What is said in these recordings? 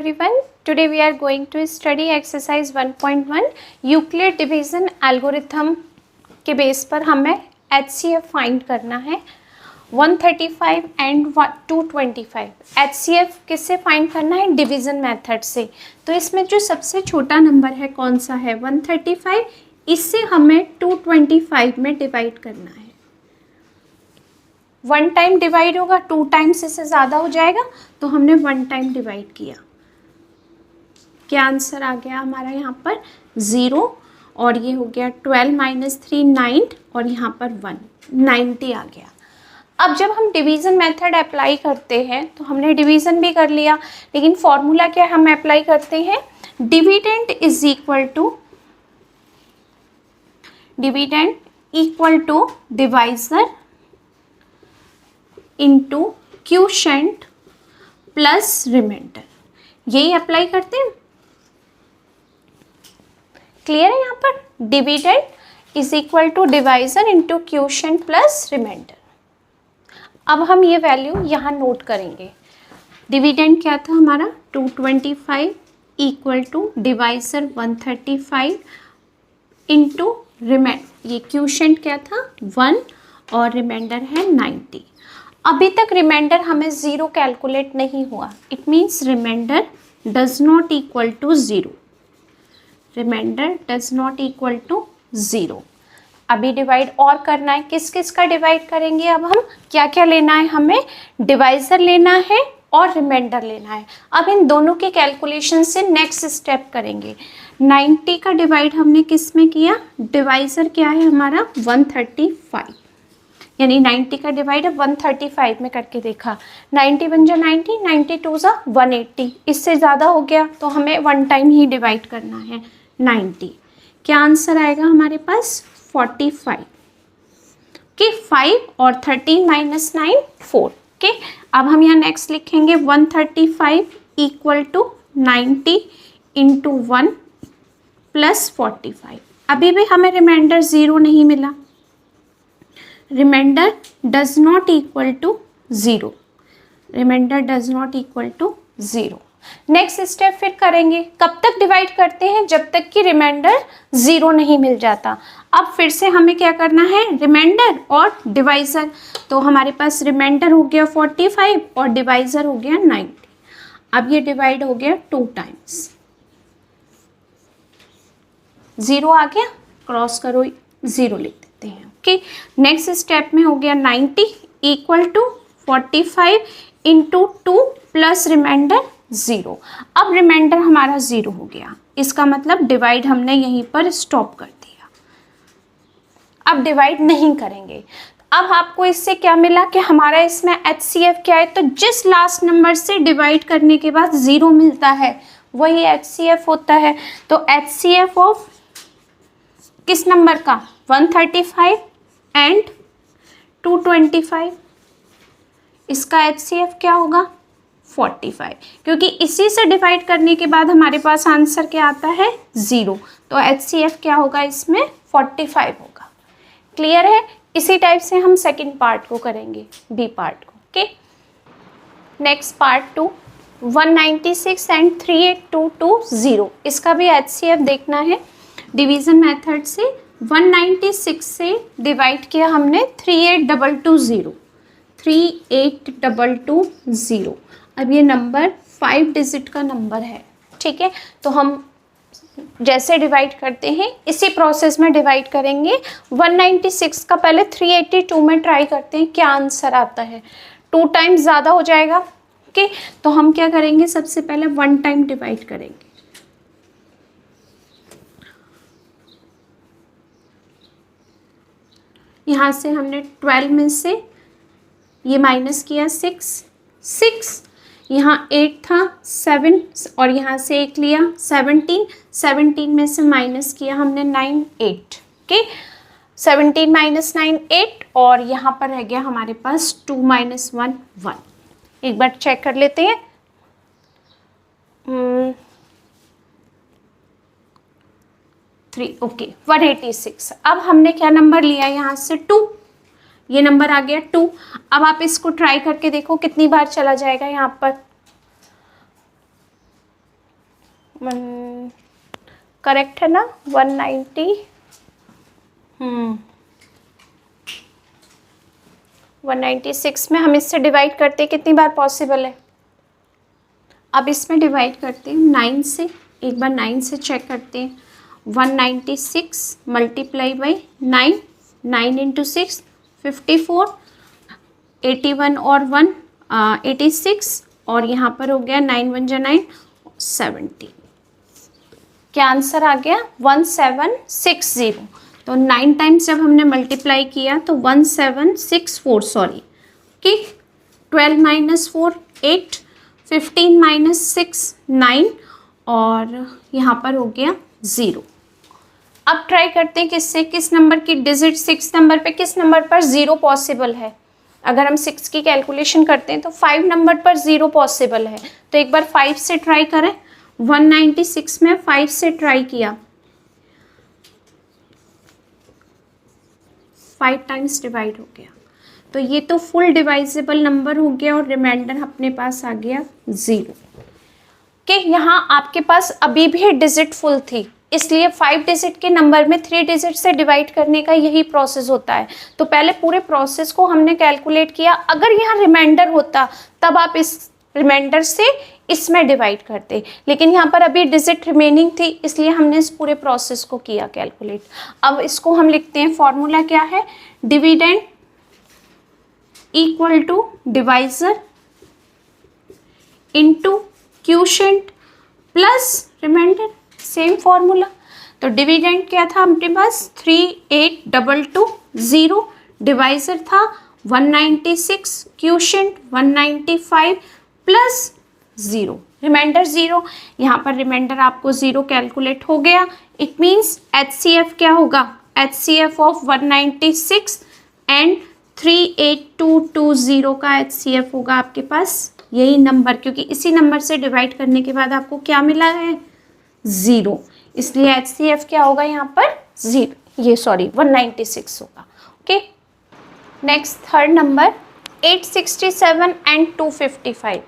everyone. Today we are going to study exercise 1.1 Euclid division algorithm के base पर हमें HCF find करना है 135 एंड 225। HCF किससे फाइंड करना है? डिवीजन मेथड से। तो इसमें जो सबसे छोटा नंबर है कौन सा है? 135। इससे हमें 225 में डिवाइड करना है। 1 टाइम डिवाइड होगा, 2 टाइम्स इससे ज़्यादा हो जाएगा, तो हमने 1 टाइम डिवाइड किया। क्या आंसर आ गया हमारा? यहाँ पर 0 और ये हो गया 12 - 3 9 और यहाँ पर 1 90 आ गया। अब जब हम डिवीज़न मेथड अप्लाई करते हैं तो हमने डिवीज़न भी कर लिया, लेकिन फॉर्मूला क्या हम अप्लाई करते हैं? Dividend is equal to divisor into quotient plus remainder. यही अप्लाई करते हैं। क्लियर है? यहाँ पर dividend is equal to divisor into quotient plus remainder. अब हम ये वैल्यू यहाँ नोट करेंगे। डिविडेंड क्या था हमारा? 225 इक्वल टू डिवाइजर 135 इंटू ये क्वोशिएंट क्या था? 1 और रिमाइंडर है 90। अभी तक रिमाइंडर हमें 0 कैलकुलेट नहीं हुआ। It means remainder does not equal to 0। Remainder does not equal to 0। अभी डिवाइड और करना है। किस किस का डिवाइड करेंगे? अब हम क्या क्या लेना है? हमें डिवाइजर लेना है और रिमाइंडर लेना है। अब इन दोनों के कैलकुलेशन से नेक्स्ट स्टेप करेंगे। 90 का डिवाइड हमने किस में किया? डिवाइजर क्या है हमारा? 135, यानी 90 का डिवाइड 135 में करके देखा। 90 बन जा 90, 92 जा 180। इससे ज़्यादा हो गया तो हमें 1 टाइम ही डिवाइड करना है 90। क्या आंसर आएगा हमारे पास? 45 के 5 और 13 - 9 4 के। अब हम यहाँ नेक्स्ट लिखेंगे 135 इक्वल टू 90 इंटू 1 प्लस 45। अभी भी हमें रिमाइंडर 0 नहीं मिला। Remainder does not equal to 0। Remainder does not equal to 0। Next step फिर करेंगे। कब तक डिवाइड करते हैं? जब तक कि रिमाइंडर 0 नहीं मिल जाता। अब फिर से हमें क्या करना है? रिमाइंडर और डिवाइजर। तो हमारे पास रिमाइंडर हो गया 45 और डिवाइजर हो गया 90। अब ये डिवाइड हो गया 2 टाइम्स। 0 आ गया, क्रॉस करो, 0 लिख देते हैं। ओके, नेक्स्ट स्टेप में हो गया 90 equal to 45 into 2 plus remainder 0। अब रिमाइंडर हमारा 0 हो गया। इसका मतलब डिवाइड हमने यहीं पर स्टॉप कर दिया। अब डिवाइड नहीं करेंगे। अब आपको इससे क्या मिला कि हमारा इसमें HCF क्या है? तो जिस लास्ट नंबर से डिवाइड करने के बाद 0 मिलता है वही HCF होता है। तो HCF ऑफ किस नंबर का? 135 एंड 225। इसका HCF क्या होगा? 45, क्योंकि इसी से डिवाइड करने के बाद हमारे पास आंसर क्या आता है? 0। तो HCF क्या होगा इसमें? 45 होगा। क्लियर है? इसी टाइप से हम सेकंड पार्ट को करेंगे, बी पार्ट को। Okay, next part 2, 196 and 38220। इसका भी HCF देखना है। डिवीजन मेथड से 196 से डिवाइड किया हमने 38220। 38220। अब ये नंबर 5 डिजिट का नंबर है, ठीक है? तो हम जैसे डिवाइड करते हैं इसी प्रोसेस में डिवाइड करेंगे। 196 का पहले 382 में ट्राई करते हैं क्या आंसर आता है। 2 टाइम्स ज़्यादा हो जाएगा। ओके, तो हम क्या करेंगे? सबसे पहले 1 टाइम डिवाइड करेंगे। यहाँ से हमने 12 में से ये माइनस किया 6, यहाँ 8 था 7 और यहाँ से 1 लिया 17 में से माइनस किया हमने 9 8। ओके, 17 - 9 8 और यहाँ पर रह गया हमारे पास 2 - 1 1। एक बार चेक कर लेते हैं। 3, ओके, 186। अब हमने क्या नंबर लिया? यहाँ से 2। ये नंबर आ गया 2। अब आप इसको ट्राई करके देखो कितनी बार चला जाएगा यहाँ पर। करेक्ट है ना 190 196 में हम इससे डिवाइड करते हैं, कितनी बार पॉसिबल है? अब इसमें डिवाइड करते हैं 9 से, एक बार 9 से चेक करते हैं। 196 मल्टीप्लाई बाई 9, 9 इंटू 6 54, 81 और 1 86, और यहाँ पर हो गया 9 1 जा 9 70। क्या आंसर आ गया? 1760। तो 9 टाइम्स जब हमने मल्टीप्लाई किया तो 1764, सॉरी कि 12 माइनस 4 8, 15 माइनस 6 9, और यहाँ पर हो गया 0। अब ट्राई करते हैं किससे, किस नंबर की डिजिट 6 नंबर पे, किस नंबर पर 0 पॉसिबल है। अगर हम 6 की कैलकुलेशन करते हैं तो 5 नंबर पर 0 पॉसिबल है। तो एक बार 5 से ट्राई करें। 196 में 5 से ट्राई किया, 5 टाइम्स डिवाइड हो गया, तो ये तो फुल डिवाइजेबल नंबर हो गया और रिमाइंडर अपने पास आ गया 0। कि यहाँ आपके पास अभी भी डिजिट फुल थी, इसलिए 5 डिजिट के नंबर में 3 डिजिट से डिवाइड करने का यही प्रोसेस होता है। तो पहले पूरे प्रोसेस को हमने कैलकुलेट किया, अगर यहाँ रिमाइंडर होता तब आप इस रिमाइंडर से इसमें डिवाइड करते, लेकिन यहाँ पर अभी डिजिट रिमेनिंग थी, इसलिए हमने इस पूरे प्रोसेस को किया कैलकुलेट। अब इसको हम लिखते हैं, फॉर्मूला क्या है, dividend equal to divisor into quotient plus remainder, same formula. तो डिविडेंड क्या था हमारे पास 3822, डिवाइजर था 196, क्वोशिएंट 195 प्लस 0, रिमाइंडर 0। यहाँ पर रिमाइंडर आपको 0 कैलकुलेट हो गया। इट मीन्स HCF क्या होगा, HCF ऑफ 196 एंड 38220 का HCF होगा आपके पास यही नंबर, क्योंकि इसी नंबर से डिवाइड करने के बाद आपको क्या मिला है 0, इसलिए HCF क्या होगा यहाँ पर 0, ये सॉरी 196 होगा। Okay, next third number 867 and 255।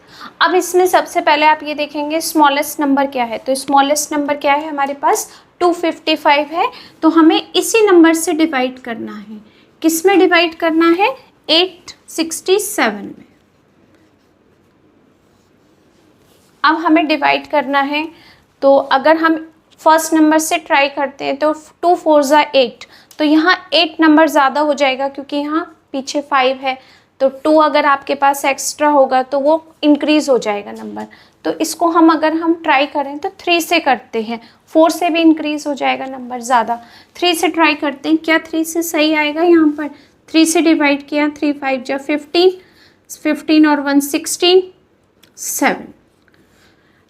अब इसमें सबसे पहले आप ये देखेंगे स्मॉलेस्ट नंबर क्या है, तो स्मॉलेस्ट नंबर क्या है हमारे पास 255 है, तो हमें इसी नंबर से डिवाइड करना है। किस में डिवाइड करना है, 867 में। अब हमें डिवाइड करना है, तो अगर हम फर्स्ट नंबर से ट्राई करते हैं तो 2 4 जा 8, तो यहाँ 8 नंबर ज़्यादा हो जाएगा क्योंकि यहाँ पीछे 5 है, तो 2 अगर आपके पास एक्स्ट्रा होगा तो वो इंक्रीज़ हो जाएगा नंबर। तो इसको अगर हम ट्राई करें तो 3 से करते हैं, 4 से भी इंक्रीज़ हो जाएगा नंबर ज़्यादा। 3 से ट्राई करते हैं, क्या 3 से सही आएगा, यहाँ पर 3 से डिवाइड किया, 3 5 जा 15, 15 और 1 16, 7,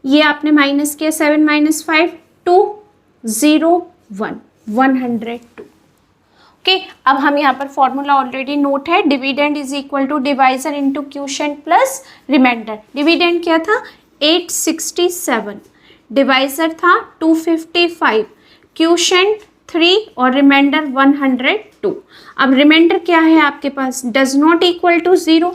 ये आपने माइनस किया, 7 माइनस 5 2 0 1 102। ओके, अब हम यहाँ पर फॉर्मूला ऑलरेडी नोट है, dividend is equal to divisor into quotient plus remainder. Dividend क्या था 867, डिवाइजर था 255, क्वोशिएंट 3 और रिमाइंडर 102। अब रिमाइंडर क्या है आपके पास, does not equal to 0।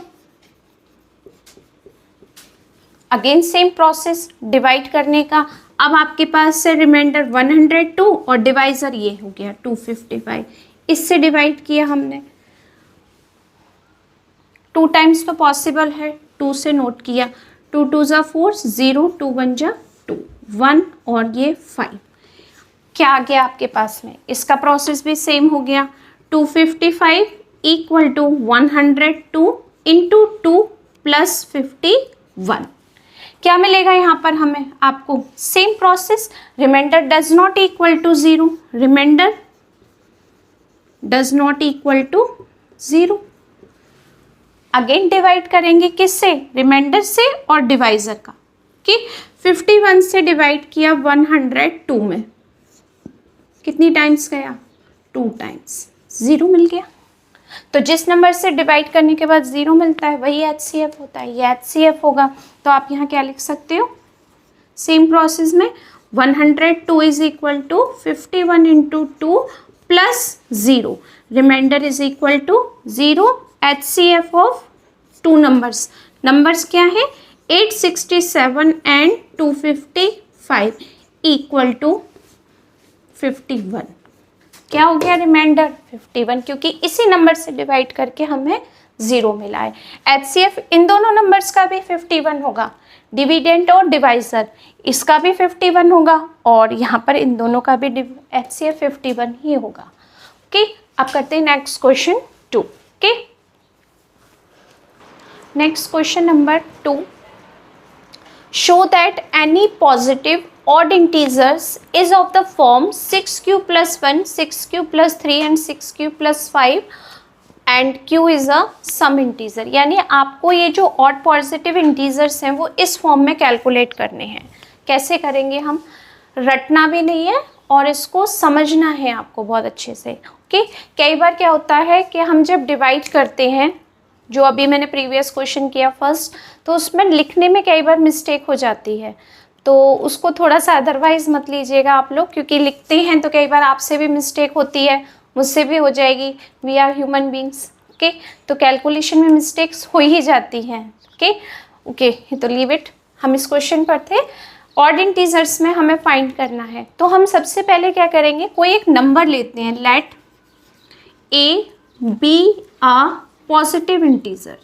Again same process divide करने का। अब आपके पास से रिमाइंडर 102 और डिवाइजर ये हो गया 255, इससे डिवाइड किया हमने। 2 टाइम्स तो पॉसिबल है, 2 से नोट किया, 2 2 जा 4 0, 2 1 जा 2 1 और ये 5। क्या आ गया आपके पास में, इसका प्रोसेस भी सेम हो गया। 255 इक्वल टू 102 इंटू 2 प्लस 51। क्या मिलेगा यहाँ पर हमें, आपको same process, remainder does not equal to 0, remainder does not equal to 0। Again divide करेंगे किससे, रिमाइंडर से और डिवाइजर का, कि 51 से डिवाइड किया 102 में, कितनी टाइम्स गया 2 टाइम्स, 0 मिल गया। तो जिस नंबर से डिवाइड करने के बाद 0 मिलता है वही HCF होता है, ये HCF होगा। तो आप यहाँ क्या लिख सकते हो, सेम प्रोसेस में 102 is equal to 51 into 2 plus 0, remainder is equal to 0, HCF of 2 numbers क्या है 867 एंड 255। Equal to 51। क्या हो गया रिमाइंडर 51, क्योंकि इसी नंबर से डिवाइड करके हमें 0 मिला है। HCF इन दोनों नंबर्स का भी 51 होगा, डिविडेंड और डिवाइजर इसका भी 51 होगा, और यहाँ पर इन दोनों का भी HCF 51 ही होगा। ओके, अब करते हैं next question 2। Okay, next question number 2, show that any positive odd integers is of the form 6q plus 1, 6q plus 3 and 6q plus 5 and q is a sum integer। यानी आपको ये जो odd positive integers हैं वो इस form में calculate करने हैं। कैसे करेंगे हम, रटना भी नहीं है और इसको समझना है आपको बहुत अच्छे से। ओके, कई बार क्या होता है कि हम जब डिवाइड करते हैं, जो अभी मैंने प्रीवियस क्वेश्चन किया फर्स्ट, तो उसमें लिखने में कई बार मिस्टेक हो जाती है, तो उसको थोड़ा सा अदरवाइज मत लीजिएगा आप लोग, क्योंकि लिखते हैं तो कई बार आपसे भी मिस्टेक होती है, मुझसे भी हो जाएगी, we are human beings. Okay, तो कैलकुलेशन में मिस्टेक्स हो ही जाती हैं। ओके, तो लीव इट। हम इस क्वेश्चन पर थे, ऑड इंटीजर्स में हमें फाइंड करना है। तो हम सबसे पहले क्या करेंगे, कोई एक नंबर लेते हैं, let A B a positive integer,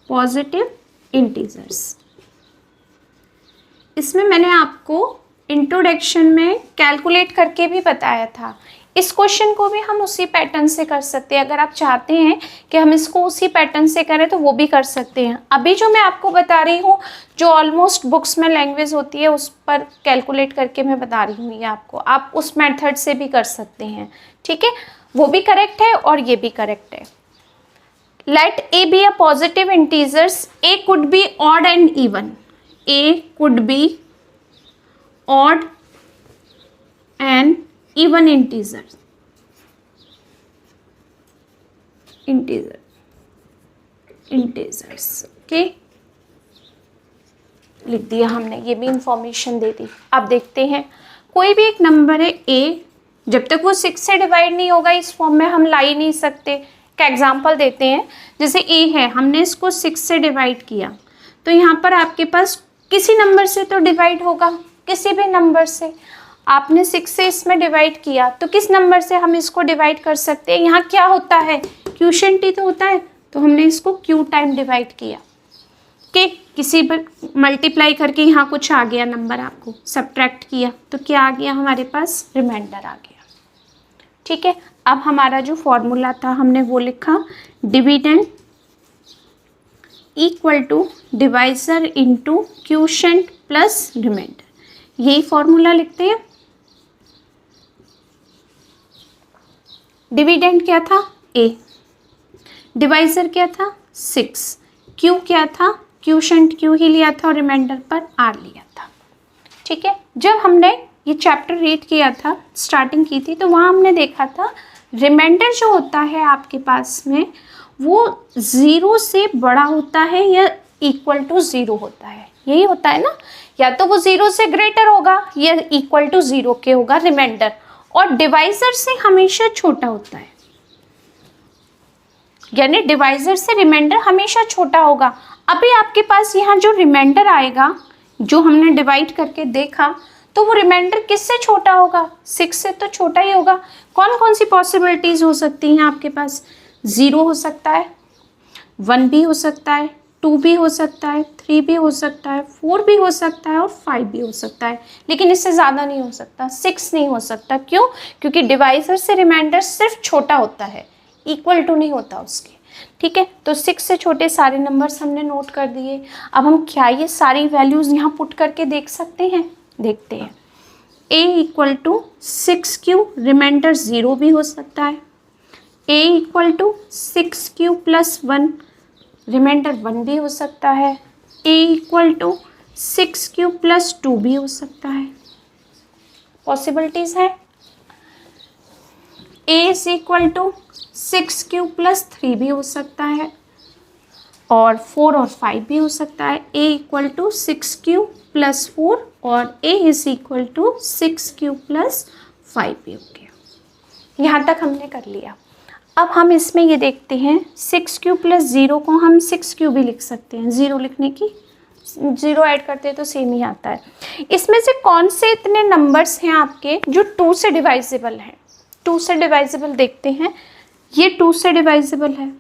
positive integers. इसमें मैंने आपको इंट्रोडक्शन में कैलकुलेट करके भी बताया था। इस क्वेश्चन को भी हम उसी पैटर्न से कर सकते हैं। अगर आप चाहते हैं कि हम इसको उसी पैटर्न से करें तो वो भी कर सकते हैं। अभी जो मैं आपको बता रही हूँ, जो ऑलमोस्ट बुक्स में लैंग्वेज होती है उस पर कैलकुलेट करके मैं बता रही हूँ ये आपको, आप उस मेथड से भी कर सकते हैं। ठीक है, वो भी करेक्ट है और ये भी करेक्ट है। Let A B a positive integers, A could be odd and even, A could be odd and even integers, okay, लिख दिया हमने, ये भी इंफॉर्मेशन दे दी। अब देखते हैं, कोई भी एक नंबर है A, जब तक वो 6 से डिवाइड नहीं होगा इस फॉर्म में हम ला ही नहीं सकते। का एग्जांपल देते हैं, जैसे A है, हमने इसको 6 से डिवाइड किया, तो यहाँ पर आपके पास किसी नंबर से तो डिवाइड होगा, किसी भी नंबर से। आपने 6 से इसमें डिवाइड किया तो किस नंबर से हम इसको डिवाइड कर सकते हैं। यहाँ क्या होता है, क्वोशिएंट ही तो होता है, तो हमने इसको q टाइम डिवाइड किया कि किसी पर मल्टीप्लाई करके यहाँ कुछ आ गया नंबर, आपको सब्ट्रैक्ट किया तो क्या आ गया हमारे पास, रिमाइंडर आ गया। ठीक है, अब हमारा जो फॉर्मूला था हमने वो लिखा, dividend equal to divisor into quotient plus remainder, यही फॉर्मूला लिखते हैं। डिविडेंड क्या था a, डिवाइजर क्या था 6, q क्या था, क्वोशिएंट q ही लिया था और रिमाइंडर पर r लिया था। ठीक है, जब हमने ये चैप्टर रीड किया था, स्टार्टिंग की थी, तो वहाँ हमने देखा था रिमाइंडर जो होता है आपके पास में वो 0 से बड़ा होता है या इक्वल टू 0 होता है, यही होता है ना, या तो वो 0 से ग्रेटर होगा या इक्वल टू 0 के होगा रिमाइंडर, और डिवाइजर से हमेशा छोटा होता है, यानी डिवाइजर से रिमाइंडर हमेशा छोटा होगा। अभी आपके पास यहाँ जो रिमाइंडर आएगा, जो हमने डिवाइड करके देखा, तो वो रिमाइंडर किससे छोटा होगा, 6 से तो छोटा ही होगा। कौन कौन सी पॉसिबिलिटीज़ हो सकती हैं आपके पास, 0 हो सकता है, 1 भी हो सकता है, 2 भी हो सकता है, 3 भी हो सकता है, 4 भी हो सकता है और 5 भी हो सकता है, लेकिन इससे ज़्यादा नहीं हो सकता, 6 नहीं हो सकता। क्यों, क्योंकि डिवाइजर से रिमाइंडर सिर्फ छोटा होता है, इक्वल टू नहीं होता उसके। ठीक है, तो 6 से छोटे सारे नंबर्स हमने नोट कर दिए। अब हम क्या ये सारी वैल्यूज़ यहाँ पुट करके देख सकते हैं, देखते हैं। a equal to 6q, reminder 0 भी हो सकता है। a equal to 6q plus 1, remainder 1 भी हो सकता है। a equal to 6q plus 2 भी हो सकता है, पॉसिबिलिटीज़ है। a is equal to 6q plus 3 भी हो सकता है, और 4 और 5 भी हो सकता है। a equal to 6q plus 4 और a is equal to 6q plus 5 भी हो गया। यहाँ तक हमने कर लिया। अब हम इसमें ये देखते हैं 6q प्लस 0 को हम 6q भी लिख सकते हैं, 0 लिखने की 0 ऐड करते हैं तो सेम ही आता है। इसमें से कौन से इतने नंबर्स हैं आपके जो 2 से डिवाइजेबल हैं? 2 से डिवाइजेबल देखते हैं। ये 2 से डिवाइजेबल है,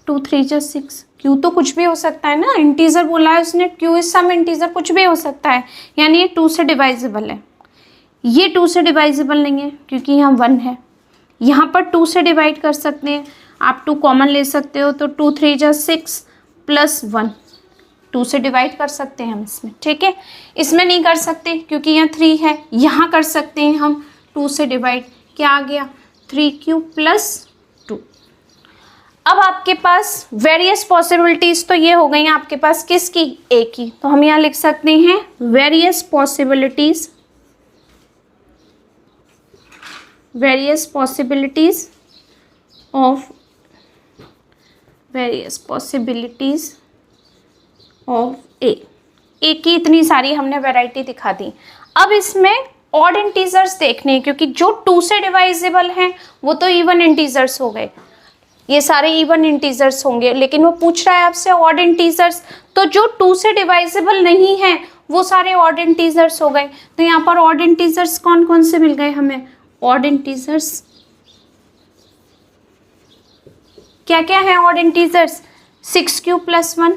2 3 जा 6। क्यू तो कुछ भी हो सकता है ना, इंटीजर बोला है उसने, क्यू इज सम इंटीजर, कुछ भी हो सकता है, यानी ये 2 से डिवाइजेबल है। ये 2 से डिवाइजेबल नहीं है क्योंकि यहाँ 1 है। यहाँ पर 2 से डिवाइड कर सकते हैं, आप 2 कॉमन ले सकते हो, तो 2 3 जा 6 प्लस 1, 2 से डिवाइड कर सकते हैं हम इसमें, ठीक है। इसमें नहीं कर सकते क्योंकि यहाँ 3 है। यहाँ कर सकते हैं हम 2 से डिवाइड, क्या आ गया 3q प्लस 2। अब आपके पास वेरियस पॉसिबिलिटीज़ तो ये हो गई हैं आपके पास किसकी, ए की, तो हम यहाँ लिख सकते हैं वेरियस पॉसिबिलिटीज़ ऑफ ए की इतनी सारी हमने वैरायटी दिखा दी। अब इसमें ऑड इंटीजर्स देखने हैं क्योंकि जो 2 से डिवाइजेबल हैं वो तो इवन इंटीजर्स हो गए, ये सारे इवन इंटीजर्स होंगे, लेकिन वो पूछ रहा है आपसे ऑड इंटीजर्स, तो जो 2 से डिवाइजेबल नहीं है वो सारे ऑड इंटीजर्स हो गए। तो यहाँ पर ऑड इंटीजर्स कौन कौन से मिल गए हमें? ऑड इंटीजर्स क्या क्या है? Odd integers 6q plus 1,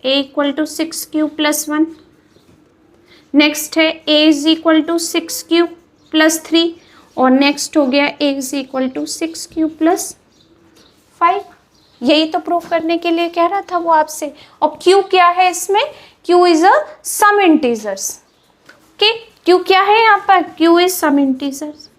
a equal to 6q plus 1। Next है a is equal to 6q plus 3, और नेक्स्ट हो गया a is equal to 6q plus 5। यही तो प्रूफ करने के लिए कह रहा था वो आपसे। और q क्या है इसमें? q is a some integers, okay. q क्या है यहाँ पर? q is some integers.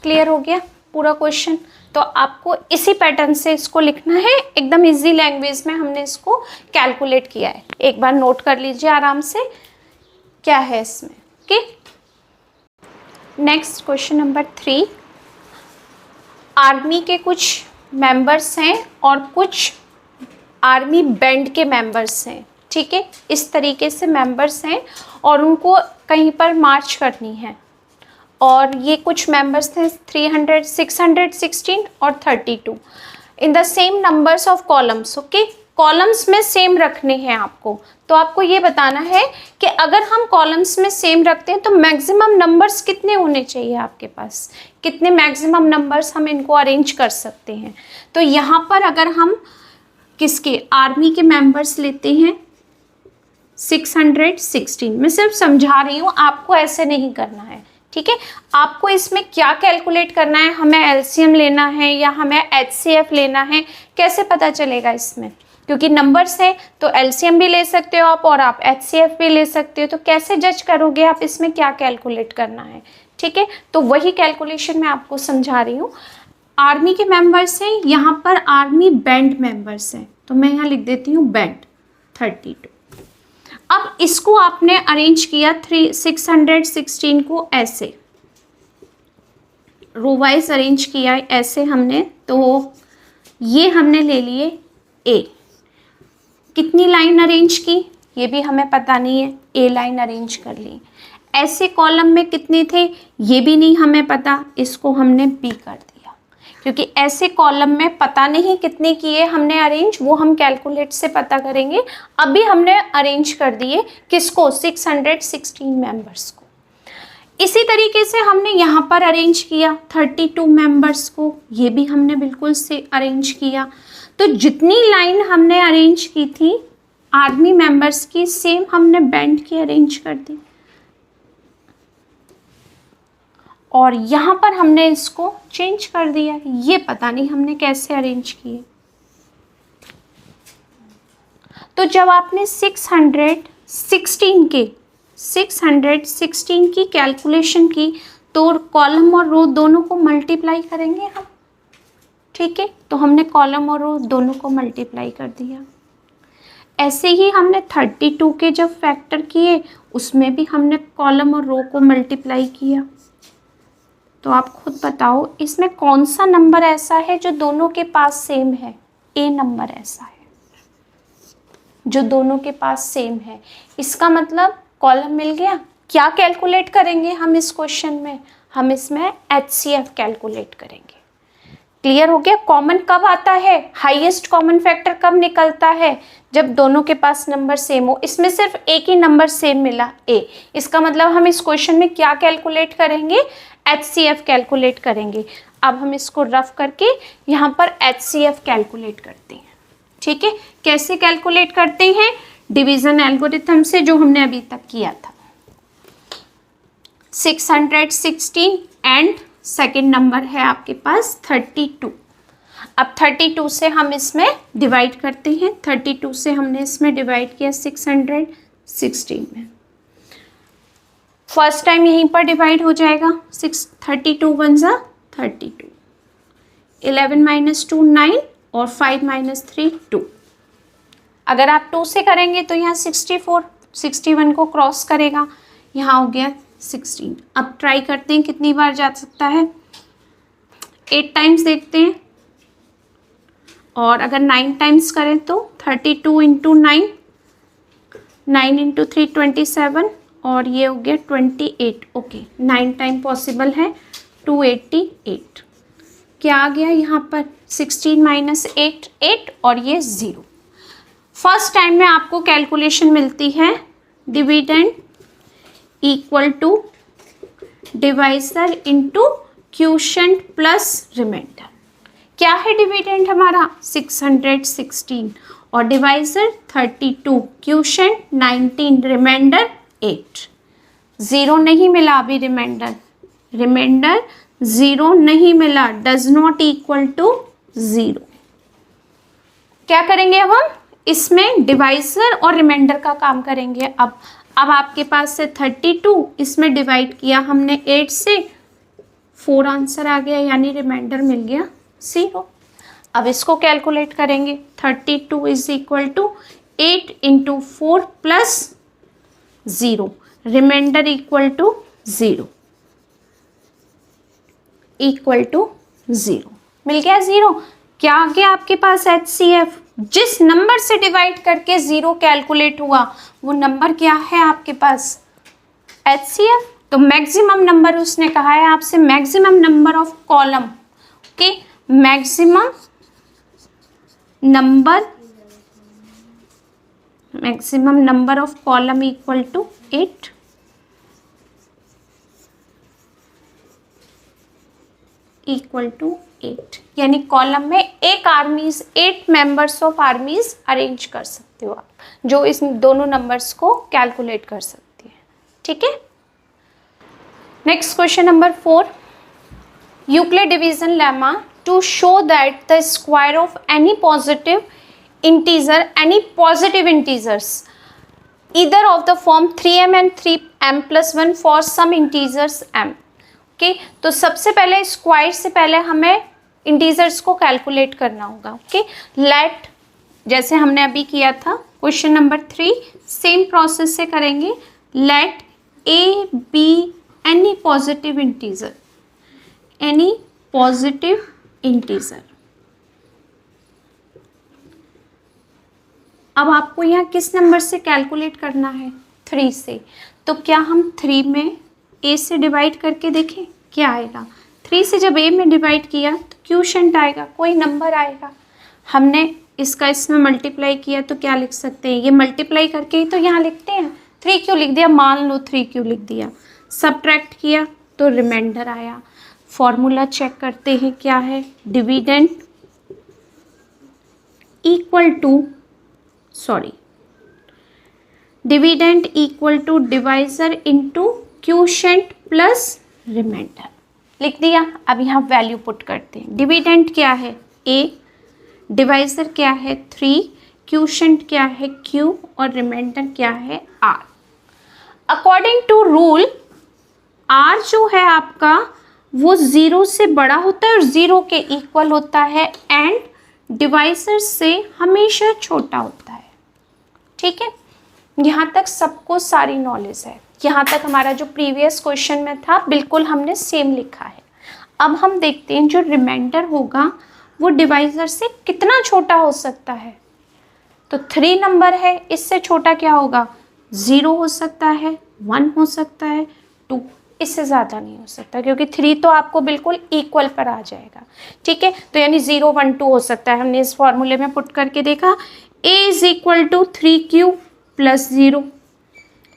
Clear हो गया पूरा क्वेश्चन? तो आपको इसी पैटर्न से इसको लिखना है, एकदम इजी लैंग्वेज में हमने इसको कैलकुलेट किया है। एक बार नोट कर लीजिए आराम से क्या है इसमें, okay. Next question number 3, army के कुछ मेंबर्स हैं और कुछ आर्मी बैंड के मेंबर्स हैं, ठीक है। इस तरीके से मेंबर्स हैं और उनको कहीं पर मार्च करनी है, और ये कुछ मेंबर्स थे 300, 616 और 32 in the same numbers of columns, okay. Columns में सेम रखने हैं आपको, तो आपको ये बताना है कि अगर हम कॉलम्स में सेम रखते हैं तो मैक्सिमम नंबर्स कितने होने चाहिए आपके पास, कितने मैक्सिमम नंबर्स हम इनको अरेंज कर सकते हैं। तो यहाँ पर अगर हम किसके, आर्मी के मेंबर्स लेते हैं 616, मैं सिर्फ समझा रही हूँ, आपको ऐसे नहीं करना है, ठीक है। आपको इसमें क्या कैलकुलेट करना है, हमें एलसीएम लेना है या हमें एचसीएफ लेना है, कैसे पता चलेगा इसमें? क्योंकि नंबर्स है तो एलसीएम भी ले सकते हो आप और आप एचसीएफ भी ले सकते हो, तो कैसे जज करोगे आप इसमें क्या कैलकुलेट करना है, ठीक है। तो वही कैलकुलेशन मैं आपको समझा रही हूँ। आर्मी के मेंबर्स हैं, यहाँ पर आर्मी बैंड मेंबर्स हैं, तो मैं यहाँ लिख देती हूँ बैंड 32। अब इसको आपने अरेंज किया 616 को ऐसे रो वाइज अरेंज किया ऐसे हमने, तो ये हमने ले लिए ए। कितनी लाइन अरेंज की ये भी हमें पता नहीं है, ए लाइन अरेंज कर ली। ऐसे कॉलम में कितने थे ये भी नहीं हमें पता, इसको हमने बी कर दिया, क्योंकि ऐसे कॉलम में पता नहीं कितने किए हमने अरेंज, वो हम कैलकुलेट से पता करेंगे। अभी हमने अरेंज कर दिए किसको, 616 मेंबर्स को। इसी तरीके से हमने यहाँ पर अरेंज किया 32 मेंबर्स को, ये भी हमने बिल्कुल से अरेंज किया। तो जितनी लाइन हमने अरेंज की थी आर्मी मेंबर्स की, सेम हमने बैंड की अरेंज कर दी, और यहाँ पर हमने इसको चेंज कर दिया। ये पता नहीं हमने कैसे अरेंज किए। तो जब आपने 616 की कैलकुलेशन की तो कॉलम और रो दोनों को मल्टीप्लाई करेंगे हम, ठीक है। तो हमने कॉलम और रो दोनों को मल्टीप्लाई कर दिया। ऐसे ही हमने 32 के जब फैक्टर किए उसमें भी हमने कॉलम और रो को मल्टीप्लाई किया। तो आप खुद बताओ इसमें कौन सा नंबर ऐसा है जो दोनों के पास सेम है? ए नंबर ऐसा है जो दोनों के पास सेम है। इसका मतलब कॉलम मिल गया। क्या कैलकुलेट करेंगे हम इस क्वेश्चन में? हम इसमें HCF कैलकुलेट करेंगे। क्लियर हो गया? कॉमन कब आता है, हाईएस्ट कॉमन फैक्टर कब निकलता है, जब दोनों के पास नंबर सेम हो। इसमें सिर्फ एक ही नंबर सेम मिला, A। इसका मतलब हम इस क्वेश्चन में क्या कैलकुलेट करेंगे, HCF कैलकुलेट करेंगे। अब हम इसको रफ करके यहाँ पर HCF कैलकुलेट करते हैं। ठीक है, कैसे कैलकुलेट करते हैं, डिवीजन एल्गोरिथम से, जो हमने अभी तक किया था। 616 एंड सेकेंड नंबर है आपके पास 32। अब 32 से हम इसमें डिवाइड करते हैं। 32 से हमने इसमें डिवाइड किया 616 में। फर्स्ट टाइम यहीं पर डिवाइड हो जाएगा, 32 1 ज़ा 32, 11 - 2 9 और 5 - 3 2। अगर आप 2 से करेंगे तो यहाँ 64, 61 को क्रॉस करेगा, यहाँ हो गया 16। अब ट्राई करते हैं कितनी बार जा सकता है, 8 टाइम्स देखते हैं, और अगर 9 टाइम्स करें तो 32 × 9, 9 × 3 27, और ये हो गया 28। ओके, 9 टाइम पॉसिबल है, 288। क्या आ गया यहाँ पर, 16 - 8 8, और ये 0। फर्स्ट टाइम में आपको कैलकुलेशन मिलती है dividend equal to divisor into quotient plus remainder. क्या है डिविडेंड हमारा, 616 और डिवाइजर 32, क्वोशिएंट 19, रिमाइंडर 8। 0 नहीं मिला अभी, रिमाइंडर 0 नहीं मिला, डज नॉट इक्वल टू 0। क्या करेंगे अब हम, इसमें डिवाइजर और रिमाइंडर का काम करेंगे। अब आपके पास से 32, इसमें डिवाइड किया हमने 8 से, 4 आंसर आ गया, यानी रिमाइंडर मिल गया 0। अब इसको कैलकुलेट करेंगे, 32 = 8 × 4 + 0, रिमाइंडर इक्वल टू 0 मिल गया 0। क्या आ गया आपके पास, HCF। जिस नंबर से डिवाइड करके 0 कैलकुलेट हुआ वो नंबर क्या है आपके पास, HCF। तो मैक्सिमम नंबर उसने कहा है आपसे, maximum number of column. Okay, maximum number of column equal to 8। Equal to 8, यानी कॉलम में एक armies, 8 members of armies arrange कर सकते हो आप, जो इस दोनों नंबर्स को कैलकुलेट कर सकती है। ठीक है, next question number 4, Euclid division lemma to show that the square of any positive integers either of the form 3m and 3m + 1 for some integers m। Okay, तो सबसे पहले स्क्वायर से पहले हमें इंटीजर्स को कैलकुलेट करना होगा। ओके, लेट, जैसे हमने अभी किया था क्वेश्चन नंबर 3, सेम प्रोसेस से करेंगे। Let a b any positive integer. अब आपको यहाँ किस नंबर से कैलकुलेट करना है, 3 से। तो क्या हम 3 में a से डिवाइड करके देखें क्या आएगा। 3 से जब a में डिवाइड किया तो क्वोशिएंट आएगा, कोई नंबर आएगा। हमने इसका इसमें मल्टीप्लाई किया तो क्या लिख सकते हैं, ये मल्टीप्लाई करके ही तो यहाँ लिखते हैं। 3 क्यों लिख दिया, मान लो 3 क्यों लिख दिया। सब्ट्रैक्ट किया तो रिमाइंडर आया। फॉर्मूला चेक करते हैं क्या है, dividend equal to divisor into quotient plus remainder लिख दिया। अब यहाँ वैल्यू पुट करते हैं। डिविडेंड क्या है a, डिवाइजर क्या है 3, क्वोशिएंट क्या है q, और रिमाइंडर क्या है r। According to rule r जो है आपका वो 0 से बड़ा होता है और 0 के इक्वल होता है, एंड डिवाइजर से हमेशा छोटा होता है। ठीक है, यहाँ तक सबको सारी नॉलेज है। यहाँ तक हमारा जो प्रीवियस क्वेश्चन में था बिल्कुल हमने सेम लिखा है। अब हम देखते हैं जो रिमाइंडर होगा वो डिवाइजर से कितना छोटा हो सकता है। तो 3 नंबर है, इससे छोटा क्या होगा, 0 हो सकता है, 1 हो सकता है, 2। इससे ज़्यादा नहीं हो सकता, क्योंकि 3 तो आपको बिल्कुल इक्वल पर आ जाएगा। ठीक है, तो यानी 0 1 2 हो सकता है। हमने इस फॉर्मूले में पुट करके देखा, a is equal to 3q plus 0,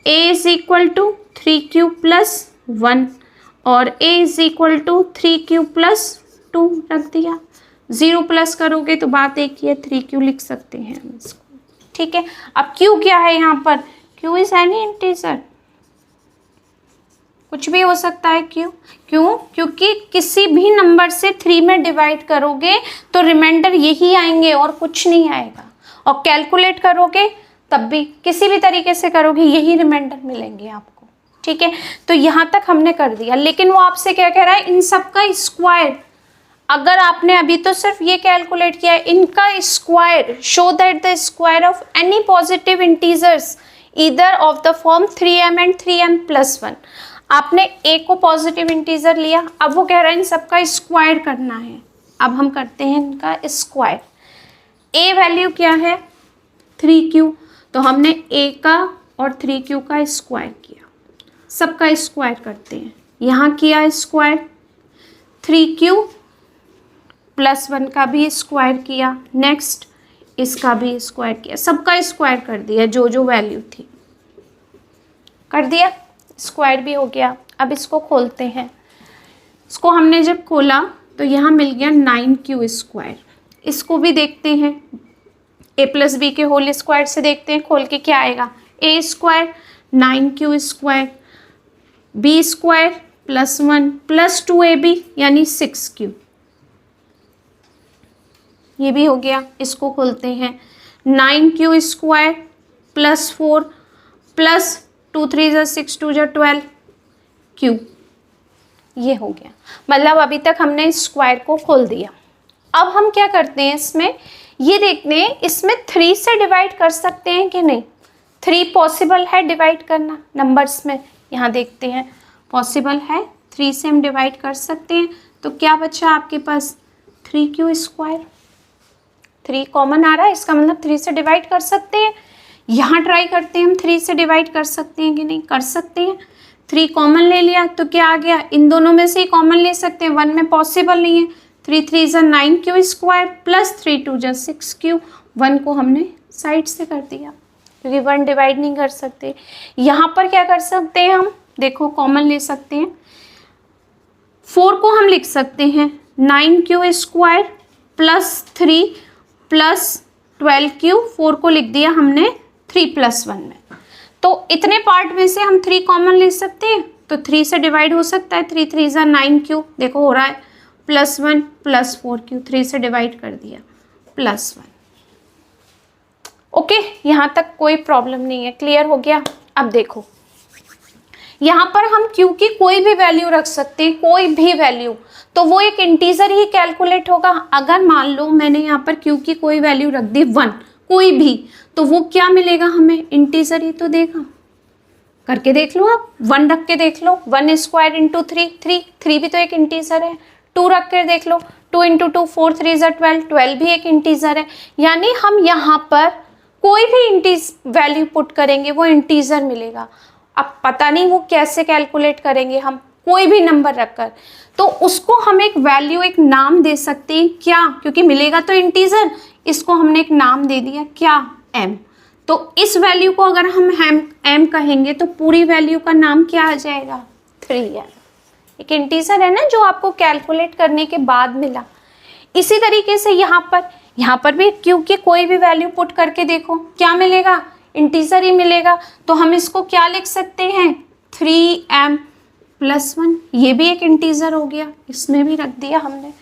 a is equal to 3q plus 1 और a is equal to 3q plus 2 रख दिया। 0 प्लस करोगे तो बात एक ही है, 3q लिख सकते हैं हम इसको। ठीक है, अब q क्या है यहाँ पर, q इज एनी इंटीजर, कुछ भी हो सकता है q। क्यों? क्योंकि किसी भी नंबर से 3 में डिवाइड करोगे तो रिमाइंडर यही आएंगे और कुछ नहीं आएगा, और कैलकुलेट करोगे तब भी किसी भी तरीके से करोगे यही रिमाइंडर मिलेंगे आपको। ठीक है, तो यहाँ तक हमने कर दिया, लेकिन वो आपसे क्या कह रहा है, इन सब का स्क्वायर। अगर आपने अभी तो सिर्फ ये कैलकुलेट किया है, इनका square, show that the square of any positive integers either of the form 3m and 3m plus 1। आपने a को पॉजिटिव इंटीजर लिया, अब वो कह रहा है इन सबका स्क्वायर करना है। अब हम करते हैं इनका स्क्वायर। a वैल्यू क्या है, 3q, तो हमने a का और 3q का स्क्वायर किया, सबका स्क्वायर करते हैं। यहाँ किया स्क्वायर, 3q प्लस 1 का भी स्क्वायर किया, नेक्स्ट इसका भी स्क्वायर किया, सबका स्क्वायर कर दिया, जो जो वैल्यू थी कर दिया, स्क्वायर भी हो गया। अब इसको खोलते हैं। इसको हमने जब खोला तो यहाँ मिल गया 9q स्क्वायर। इसको भी देखते हैं, a प्लस बी के होल स्क्वायर से देखते हैं खोल के क्या आएगा, a square 9q square, b square plus 1 plus 2ab यानी 6q, ये भी हो गया। इसको खोलते हैं, 9q square plus 4 plus 2 3 = 6 2 = 12 q, ये हो गया। मतलब अभी तक हमने स्क्वायर को खोल दिया। अब हम क्या करते हैं, इसमें ये देखते हैं इसमें 3 से डिवाइड कर सकते हैं कि नहीं। 3 पॉसिबल है डिवाइड करना नंबर्स में, यहाँ देखते हैं पॉसिबल है, 3 से हम डिवाइड कर सकते हैं। तो क्या बचा आपके पास, 3q स्क्वायर, 3 कॉमन आ रहा है, इसका मतलब 3 से डिवाइड कर सकते हैं। यहाँ ट्राई करते हैं हम 3 से डिवाइड कर सकते हैं कि नहीं, कर सकते हैं। 3 कॉमन ले लिया तो क्या आ गया, इन दोनों में से ही कॉमन ले सकते हैं, 1 में पॉसिबल नहीं है। 3 3 = 9q स्क्वायर प्लस 3 2 = 6q, 1 को हमने साइड से कर दिया क्योंकि 1 डिवाइड नहीं कर सकते। यहाँ पर क्या कर सकते हैं हम, देखो कॉमन ले सकते हैं, 4 को हम लिख सकते हैं 9q square plus 3 plus 12q, 4 को लिख दिया हमने 3 + 1 में। तो इतने पार्ट में से हम 3 कॉमन ले सकते हैं, तो 3 से डिवाइड हो सकता है। 3 3 = 9q, देखो हो रहा है प्लस 1 प्लस 4q, 3 से डिवाइड कर दिया प्लस 1। ओके, यहाँ तक कोई प्रॉब्लम नहीं है, क्लियर हो गया। अब देखो यहाँ पर हम q की कोई भी वैल्यू रख सकते हैं, कोई भी वैल्यू, तो वो एक इंटीजर ही कैलकुलेट होगा। अगर मान लो मैंने यहाँ पर q की कोई वैल्यू रख दी 1, कोई भी, तो वो क्या मिलेगा हमें, इंटीजर ही तो देगा। करके देख लो आप, 1 रख के देख लो, 1 स्क्वायर इंटू 3 3 भी तो एक इंटीजर है। 2 रख कर देख लो, 2 इंटू 2 4 3 = 12, 12 भी एक इंटीजर है। यानी हम यहाँ पर कोई भी वैल्यू पुट करेंगे वो इंटीजर मिलेगा। अब पता नहीं वो कैसे कैलकुलेट करेंगे हम, कोई भी नंबर रखकर, तो उसको हम एक वैल्यू, एक नाम दे सकते हैं। क्या, क्योंकि मिलेगा तो इंटीजर, इसको हमने एक नाम दे दिया, क्या, m। तो इस वैल्यू को अगर हम m कहेंगे तो पूरी वैल्यू का नाम क्या आ जाएगा, 3m। एक इंटीजर है ना जो आपको कैलकुलेट करने के बाद मिला। इसी तरीके से यहाँ पर भी q की कोई भी वैल्यू पुट करके देखो, क्या मिलेगा, इंटीजर ही मिलेगा। तो हम इसको क्या लिख सकते हैं, 3m + 1, ये भी एक इंटीजर हो गया, इसमें भी रख दिया हमने।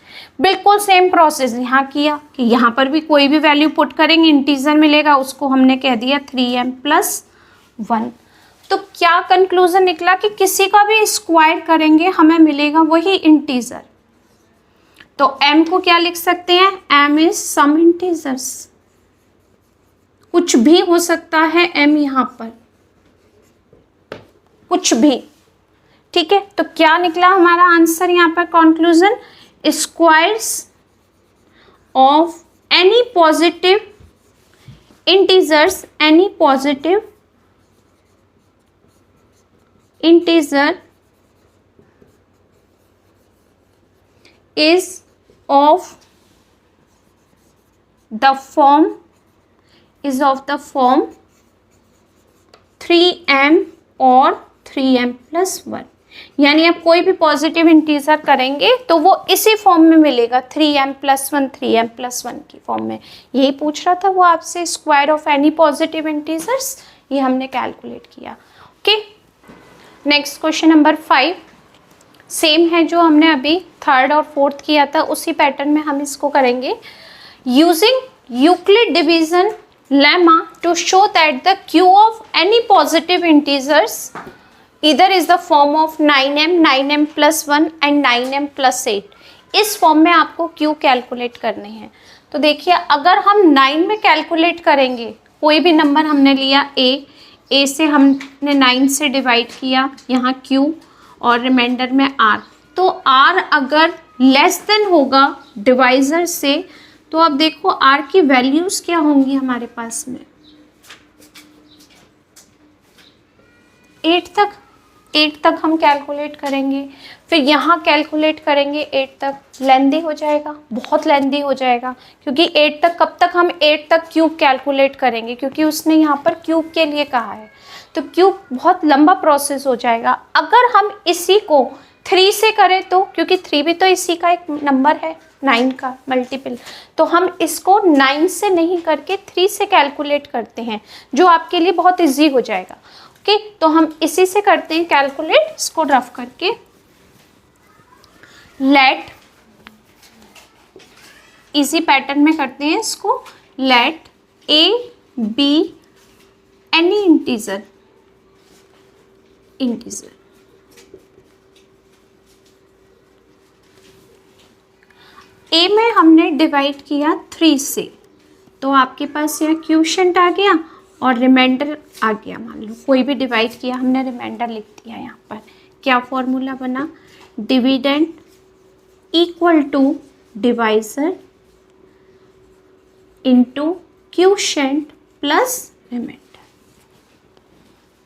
बिल्कुल सेम प्रोसेस यहाँ किया कि यहाँ पर भी कोई भी वैल्यू पुट करेंगे, इंटीजर मिलेगा, उसको हमने कह दिया 3m + 1। तो क्या कंक्लूजन निकला कि किसी का भी स्क्वायर करेंगे हमें मिलेगा वही इंटीजर। तो m को क्या लिख सकते हैं, m इज सम इंटीजर्स, कुछ भी हो सकता है m यहाँ पर, कुछ भी। ठीक है, तो क्या निकला हमारा आंसर यहाँ पर, conclusion, squares of any positive integers, any positive integer is of the form 3m और 3m प्लस 1, यानी आप कोई भी पॉजिटिव इंटीजर करेंगे तो वो इसी फॉर्म में मिलेगा, 3m प्लस 1 3m प्लस 1 की फॉर्म में। यही पूछ रहा था वो आपसे, square of any positive integers, ये हमने कैलकुलेट किया। Okay, next question number 5 same है जो हमने अभी थर्ड और फोर्थ किया था, उसी पैटर्न में हम इसको करेंगे। Using Euclid division lemma to show that the cube of any positive integers either is the form of 9m 9m plus 1 and 9m plus 8, इस फॉर्म में आपको क्यू कैलकुलेट करने हैं। तो देखिए अगर हम 9 में कैलकुलेट करेंगे, कोई भी नंबर हमने लिया a से हमने 9 से डिवाइड किया, यहाँ q और रिमाइंडर में r, तो r अगर लेस देन होगा डिवाइजर से, तो अब देखो r की वैल्यूज़ क्या होंगी हमारे पास में, 8 तक हम कैलकुलेट करेंगे, फिर यहाँ कैलकुलेट करेंगे 8 तक, लेंदी हो जाएगा, बहुत लेंदी हो जाएगा, क्योंकि 8 तक कब तक हम 8 तक क्यूब कैलकुलेट करेंगे, क्योंकि उसने यहाँ पर क्यूब के लिए कहा है, तो क्यूब बहुत लंबा प्रोसेस हो जाएगा। अगर हम इसी को 3 से करें तो, क्योंकि 3 भी तो इसी का एक नंबर है, 9 का मल्टीपल, तो हम इसको 9 से नहीं करके 3 से कैलकुलेट करते हैं, जो आपके लिए बहुत ईजी हो जाएगा। ओके, तो हम इसी से करते हैं कैलकुलेट, इसको रफ करके, लेट, इसी पैटर्न में करते हैं इसको, let a b any integer a में हमने डिवाइड किया 3 से, तो आपके पास यहाँ क्वोशिएंट आ गया और रिमाइंडर आ गया, मान लो कोई भी डिवाइड किया हमने, रिमाइंडर लिख दिया यहाँ पर। क्या फॉर्मूला बना, dividend equal to divisor into quotient plus remainder.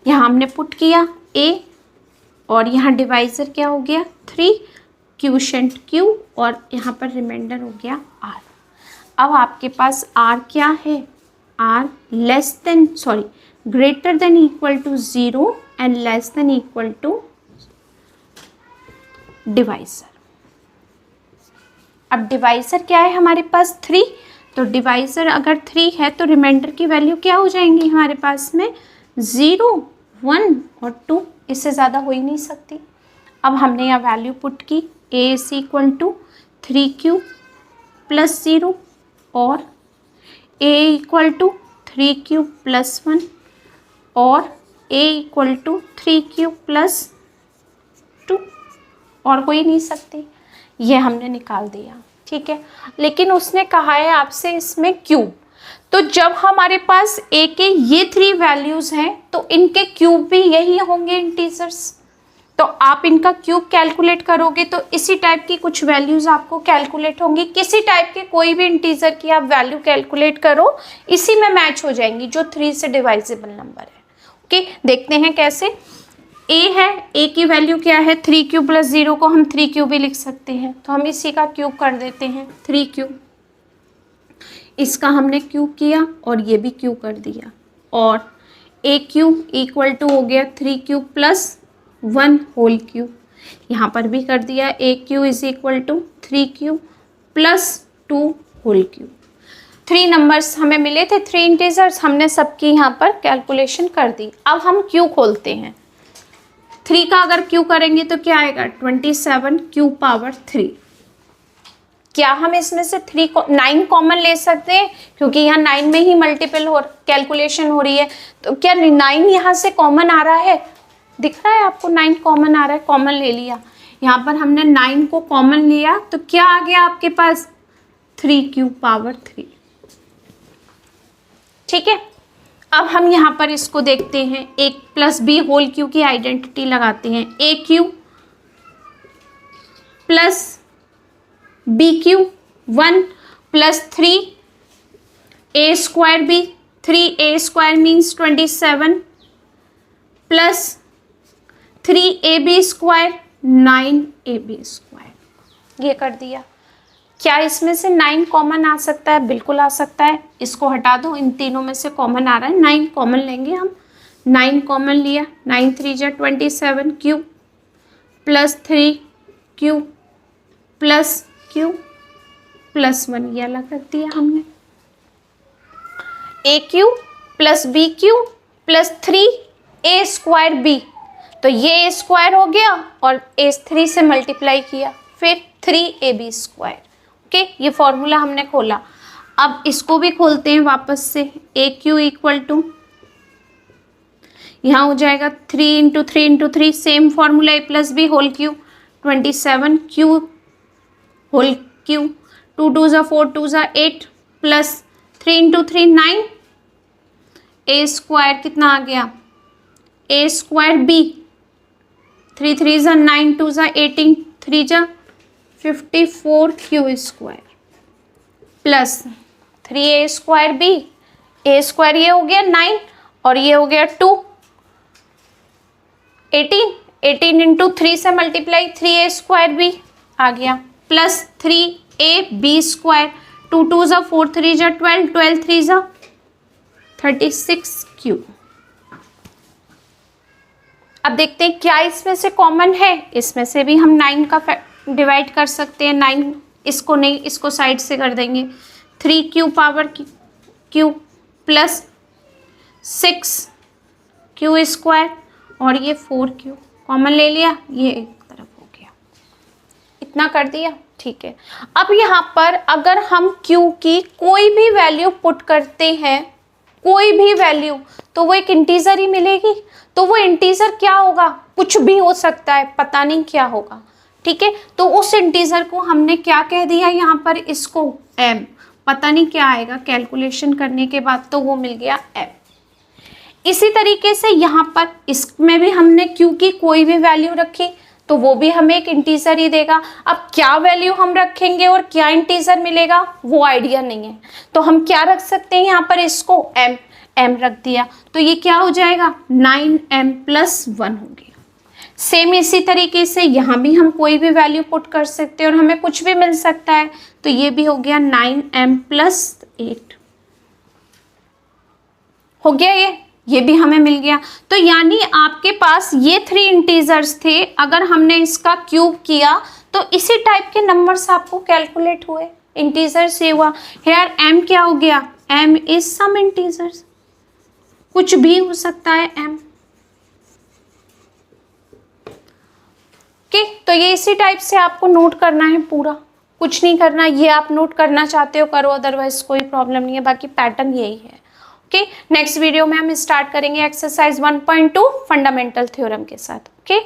यहाँ हमने पुट किया a और यहाँ डिवाइजर क्या हो गया 3, क्वोशिएंट q और यहाँ पर रिमाइंडर हो गया r। अब आपके पास r क्या है, r less than greater than equal to 0 and less than equal to divisor. अब डिवाइजर क्या है हमारे पास 3, तो डिवाइजर अगर 3 है तो रिमाइंडर की वैल्यू क्या हो जाएंगी हमारे पास में 0 1 और 2, इससे ज़्यादा हो ही नहीं सकती। अब हमने यहाँ वैल्यू पुट की, a is equal to 3q plus 0 और a equal to 3q plus 1 और a equal to 3q plus 2, और हो ही नहीं सकती, ये हमने निकाल दिया। ठीक है, लेकिन उसने कहा है आपसे इसमें क्यूब, तो जब हमारे पास a के ये 3 वैल्यूज़ हैं तो इनके क्यूब भी यही होंगे इंटीजर्स, तो आप इनका क्यूब कैलकुलेट करोगे तो इसी टाइप की कुछ वैल्यूज़ आपको कैलकुलेट होंगी, किसी टाइप के कोई भी इंटीजर की आप वैल्यू कैलकुलेट करो इसी में मैच हो जाएंगी जो 3 से डिवाइजेबल नंबर है। ओके, देखते हैं कैसे। a है, a की वैल्यू क्या है 3q प्लस 0 को हम 3q भी लिख सकते हैं, तो हम इसी का क्यूब कर देते हैं 3q, इसका हमने क्यूब किया और ये भी क्यूब कर दिया, और a क्यूब इक्वल टू हो गया 3q प्लस 1 होल क्यूब, यहाँ पर भी कर दिया, a cube is equal to 3q plus 2 whole cube. 3 numbers हमें मिले थे, 3 इंटीजर्स, हमने सबकी यहाँ पर कैलकुलेशन कर दी। अब हम क्यू खोलते हैं, 3 का अगर क्यू करेंगे तो क्या आएगा 27 क्यू पावर 3। क्या हम इसमें से 9 कॉमन ले सकते हैं, क्योंकि यहाँ 9 में ही मल्टीपल हो कैलकुलेशन हो रही है, तो क्या 9 यहाँ से कॉमन आ रहा है, दिख रहा है आपको 9 कॉमन आ रहा है, कॉमन ले लिया, यहाँ पर हमने 9 को कॉमन लिया तो क्या आ गया आपके पास 3q पावर 3। ठीक है, अब हम यहाँ पर इसको देखते हैं, a plus B whole cube की आइडेंटिटी लगाते हैं, a cube plus B cube 1 plus 3 a square B, 3a square means 27 plus 3ab square 9ab square. ये कर दिया। क्या इसमें से 9 कॉमन आ सकता है? बिल्कुल आ सकता है। इसको हटा दो, इन तीनों में से कॉमन आ रहा है, 9 कॉमन लेंगे हम। 9 कॉमन लिया, 9 3 जा 27 Q plus 3 Q plus Q plus 1, ये अलग रख दिया हमने। A Q plus B Q plus 3 square B, तो ये ए स्क्वायर हो गया और ए 3 से मल्टीप्लाई किया, फिर 3ab स्क्वायर। ओके, ये फॉर्मूला हमने खोला। अब इसको भी खोलते हैं वापस से। ए क्यू इक्वल टू, यहाँ हो जाएगा 3 into 3 into 3, same formula A plus B whole cube, 27 Q whole cube, 2 2 जा 4 2 जा 8 प्लस 3 इंटू 3 9, ए स्क्वायर कितना आ गया? ए स्क्वायर बी, 3 3 जा 9 2 जा 18 3 जा 54 Q square plus 3a square B, A square ये हो गया 9 और ये हो गया 2, 18 इंटू 3 से मल्टीप्लाई 3a स्क्वायर बी आ गया प्लस 3ab स्क्वायर, 2 2 जा 4 3 जा 12 12 3 जा 36 क्यू। अब देखते हैं क्या इसमें से कॉमन है। इसमें से भी हम 9 का डिवाइड कर सकते हैं। 9 इसको नहीं, इसको साइड से कर देंगे। 3 Q power Q plus 6 Q square और ये 4 क्यू कॉमन ले लिया, ये एक तरफ हो गया। इतना कर दिया, ठीक है। अब यहाँ पर अगर हम क्यू की कोई भी वैल्यू पुट करते हैं, कोई भी वैल्यू, तो वो एक इंटीजर ही मिलेगी। तो वो इंटीजर क्या होगा? कुछ भी हो सकता है, पता नहीं क्या होगा, ठीक है। तो उस इंटीजर को हमने क्या कह दिया यहाँ पर? इसको m, पता नहीं क्या आएगा कैलकुलेशन करने के बाद, तो वो मिल गया m। इसी तरीके से यहाँ पर इसमें भी हमने q की कोई भी वैल्यू रखी तो वो भी हमें एक इंटीजर ही देगा। अब क्या वैल्यू हम रखेंगे और क्या इंटीजर मिलेगा वो आइडिया नहीं है, तो हम क्या रख सकते हैं यहाँ पर? इसको m रख दिया, तो ये क्या हो जाएगा? 9m प्लस 1 हो गया। सेम इसी तरीके से यहाँ भी हम कोई भी वैल्यू पुट कर सकते हैं और हमें कुछ भी मिल सकता है, तो ये भी हो गया 9m प्लस 8 हो गया। ये भी हमें मिल गया। तो यानी आपके पास ये 3 इंटीजर्स थे, अगर हमने इसका क्यूब किया तो इसी टाइप के नंबर्स आपको कैलकुलेट हुए, इंटीजर से हुआ। हेयर m क्या हो गया? m इज सम इंटीजर्स, कुछ भी हो सकता है m। ओके, तो ये इसी टाइप से आपको नोट करना है, पूरा कुछ नहीं करना। ये आप नोट करना चाहते हो करो, अदरवाइज कोई प्रॉब्लम नहीं है, बाकी पैटर्न यही है। ओके, नेक्स्ट वीडियो में हम स्टार्ट करेंगे एक्सरसाइज 1.2 फंडामेंटल थ्योरम के साथ। ओके।